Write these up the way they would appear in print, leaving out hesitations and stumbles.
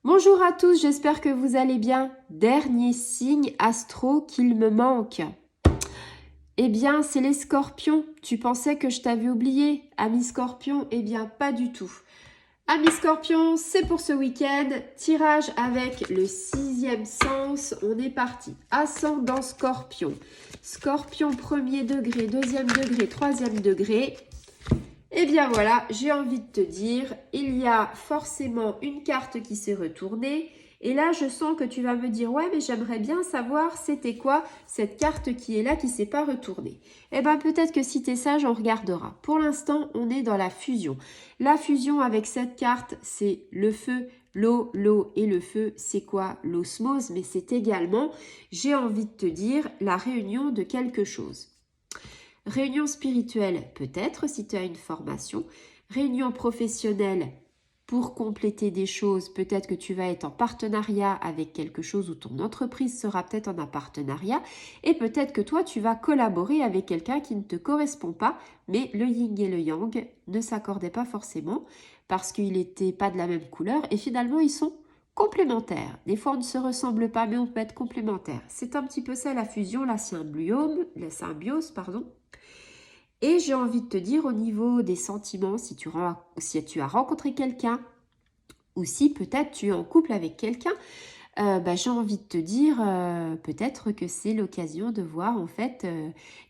Bonjour à tous, j'espère que vous allez bien. Dernier signe astro qu'il me manque. Eh bien, c'est les scorpions. Tu pensais que je t'avais oublié, ami scorpion? Eh bien, pas du tout. Ami scorpion, c'est pour ce week-end. Tirage avec le 6e sens. On est parti. Ascendant scorpion. Scorpion premier degré, deuxième degré, troisième degré. Eh bien voilà, j'ai envie de te dire, il y a forcément une carte qui s'est retournée. Et là, je sens que tu vas me dire, ouais, mais j'aimerais bien savoir c'était quoi cette carte qui est là, qui ne s'est pas retournée. Eh bien, peut-être que si tu es sage, on regardera. Pour l'instant, on est dans la fusion. La fusion avec cette carte, c'est le feu, l'eau et le feu. C'est quoi? L'osmose, mais c'est également, j'ai envie de te dire, la réunion de quelque chose. Réunion spirituelle, peut-être si tu as une formation. Réunion professionnelle, pour compléter des choses, peut-être que tu vas être en partenariat avec quelque chose ou ton entreprise sera peut-être en un partenariat. Et peut-être que toi, tu vas collaborer avec quelqu'un qui ne te correspond pas, mais le yin et le yang ne s'accordaient pas forcément parce qu'ils n'étaient pas de la même couleur et finalement, ils sont complémentaires. Des fois, on ne se ressemble pas, mais on peut être complémentaires. C'est un petit peu ça la fusion, la symbiose, pardon. Et j'ai envie de te dire au niveau des sentiments, si tu as rencontré quelqu'un ou si peut-être tu es en couple avec quelqu'un, j'ai envie de te dire peut-être que c'est l'occasion de voir en fait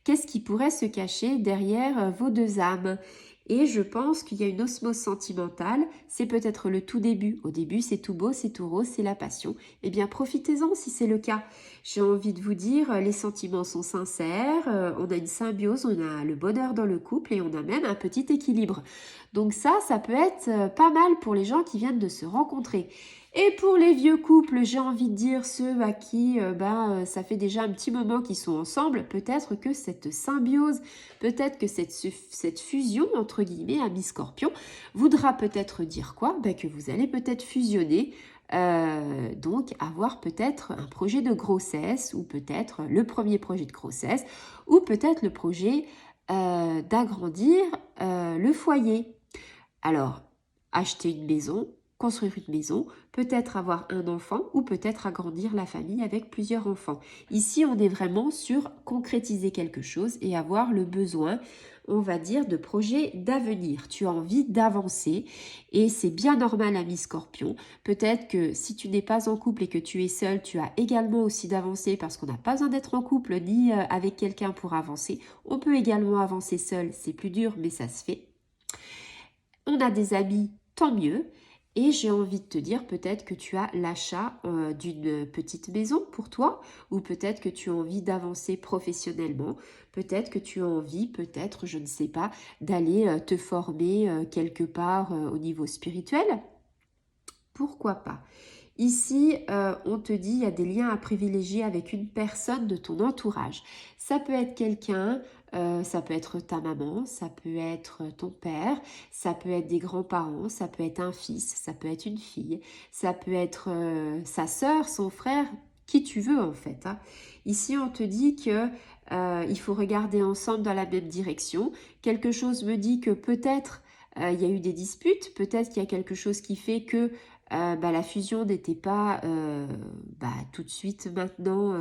qu'est-ce qui pourrait se cacher derrière vos deux âmes. Et je pense qu'il y a une osmose sentimentale, c'est peut-être le tout début. Au début, c'est tout beau, c'est tout rose, c'est la passion. Eh bien, profitez-en si c'est le cas. J'ai envie de vous dire, les sentiments sont sincères, on a une symbiose, on a le bonheur dans le couple et on a même un petit équilibre. Donc ça peut être pas mal pour les gens qui viennent de se rencontrer. Et pour les vieux couples, j'ai envie de dire ceux à qui ça fait déjà un petit moment qu'ils sont ensemble, peut-être que cette symbiose, peut-être que cette fusion, entre guillemets, ami scorpion, voudra peut-être dire quoi? Que vous allez peut-être fusionner, donc avoir peut-être un projet de grossesse, ou peut-être le premier projet de grossesse, ou peut-être le projet d'agrandir le foyer. Alors, acheter une maison, construire une maison, peut-être avoir un enfant ou peut-être agrandir la famille avec plusieurs enfants. Ici, on est vraiment sur concrétiser quelque chose et avoir le besoin, on va dire, de projets d'avenir. Tu as envie d'avancer et c'est bien normal, ami Scorpion. Peut-être que si tu n'es pas en couple et que tu es seul, tu as également aussi d'avancer parce qu'on n'a pas besoin d'être en couple ni avec quelqu'un pour avancer. On peut également avancer seul, c'est plus dur, mais ça se fait. On a des amis, tant mieux. Et j'ai envie de te dire peut-être que tu as l'achat d'une petite maison pour toi, ou peut-être que tu as envie d'avancer professionnellement, peut-être que tu as envie, peut-être, je ne sais pas, d'aller te former quelque part au niveau spirituel. Pourquoi pas? Ici, on te dit, il y a des liens à privilégier avec une personne de ton entourage. Ça peut être quelqu'un, ça peut être ta maman, ça peut être ton père, ça peut être des grands-parents, ça peut être un fils, ça peut être une fille, ça peut être sa sœur, son frère, qui tu veux en fait. Hein. Ici, on te dit que il faut regarder ensemble dans la même direction. Quelque chose me dit que peut-être il y a eu des disputes, peut-être qu'il y a quelque chose qui fait que la fusion n'était pas tout de suite maintenant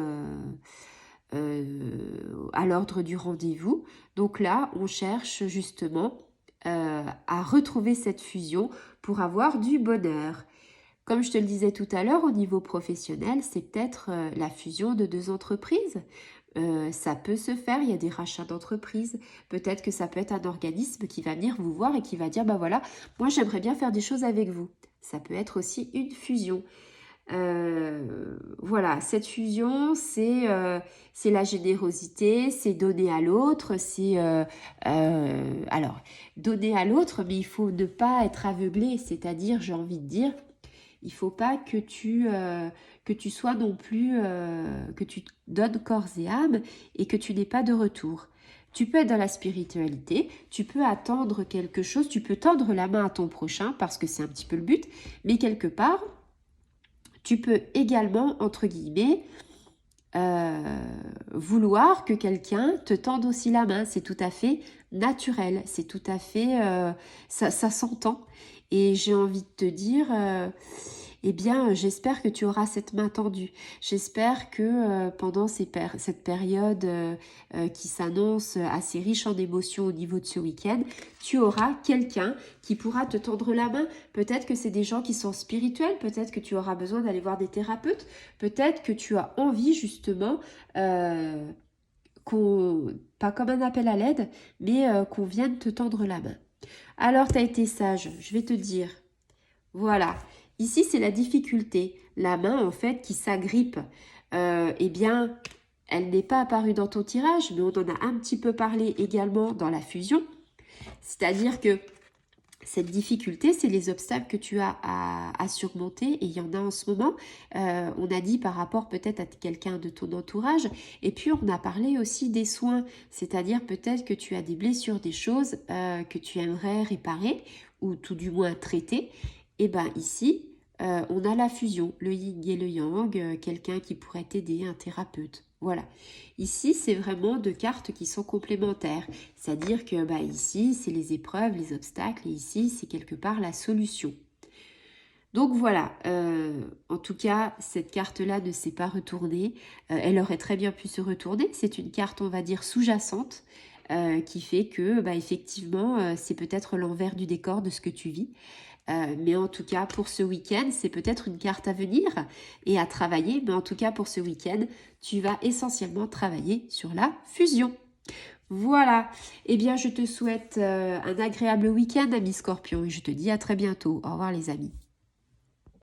à l'ordre du rendez-vous. Donc là, on cherche justement à retrouver cette fusion pour avoir du bonheur. Comme je te le disais tout à l'heure, au niveau professionnel, c'est peut-être la fusion de deux entreprises. Ça peut se faire, il y a des rachats d'entreprises. Peut-être que ça peut être un organisme qui va venir vous voir et qui va dire, voilà, moi j'aimerais bien faire des choses avec vous. Ça peut être aussi une fusion. Voilà, cette fusion, c'est la générosité, c'est donner à l'autre, alors, donner à l'autre, mais il faut ne pas être aveuglé, c'est-à-dire, j'ai envie de dire, il faut pas que tu sois non plus, que tu te donnes corps et âme et que tu n'aies pas de retour. Tu peux être dans la spiritualité, tu peux attendre quelque chose, tu peux tendre la main à ton prochain parce que c'est un petit peu le but, mais quelque part, tu peux également, entre guillemets, vouloir que quelqu'un te tende aussi la main. C'est tout à fait naturel, c'est tout à fait... ça s'entend. Et j'ai envie de te dire... eh bien, j'espère que tu auras cette main tendue. J'espère que pendant cette période qui s'annonce assez riche en émotions au niveau de ce week-end, tu auras quelqu'un qui pourra te tendre la main. Peut-être que c'est des gens qui sont spirituels, peut-être que tu auras besoin d'aller voir des thérapeutes, peut-être que tu as envie justement pas comme un appel à l'aide, mais qu'on vienne te tendre la main. Alors, tu as été sage, je vais te dire. Voilà, ici c'est la difficulté. La main en fait qui s'agrippe, eh bien, elle n'est pas apparue dans ton tirage, mais on en a un petit peu parlé également dans la fusion. C'est-à-dire que cette difficulté, c'est les obstacles que tu as à surmonter et il y en a en ce moment. On a dit par rapport peut-être à quelqu'un de ton entourage et puis on a parlé aussi des soins, c'est-à-dire peut-être que tu as des blessures, des choses que tu aimerais réparer ou tout du moins traiter. Et bien ici, on a la fusion, le yin et le yang, quelqu'un qui pourrait t'aider, un thérapeute. Voilà. Ici, c'est vraiment deux cartes qui sont complémentaires. C'est-à-dire que ici, c'est les épreuves, les obstacles, et ici, c'est quelque part la solution. Donc voilà, en tout cas, cette carte-là ne s'est pas retournée. Elle aurait très bien pu se retourner. C'est une carte, on va dire, sous-jacente, qui fait que, effectivement, c'est peut-être l'envers du décor de ce que tu vis. Mais en tout cas, pour ce week-end, c'est peut-être une carte à venir et à travailler. Mais en tout cas, pour ce week-end, tu vas essentiellement travailler sur la fusion. Voilà. Eh bien, je te souhaite un agréable week-end, ami Scorpion. Et je te dis à très bientôt. Au revoir, les amis.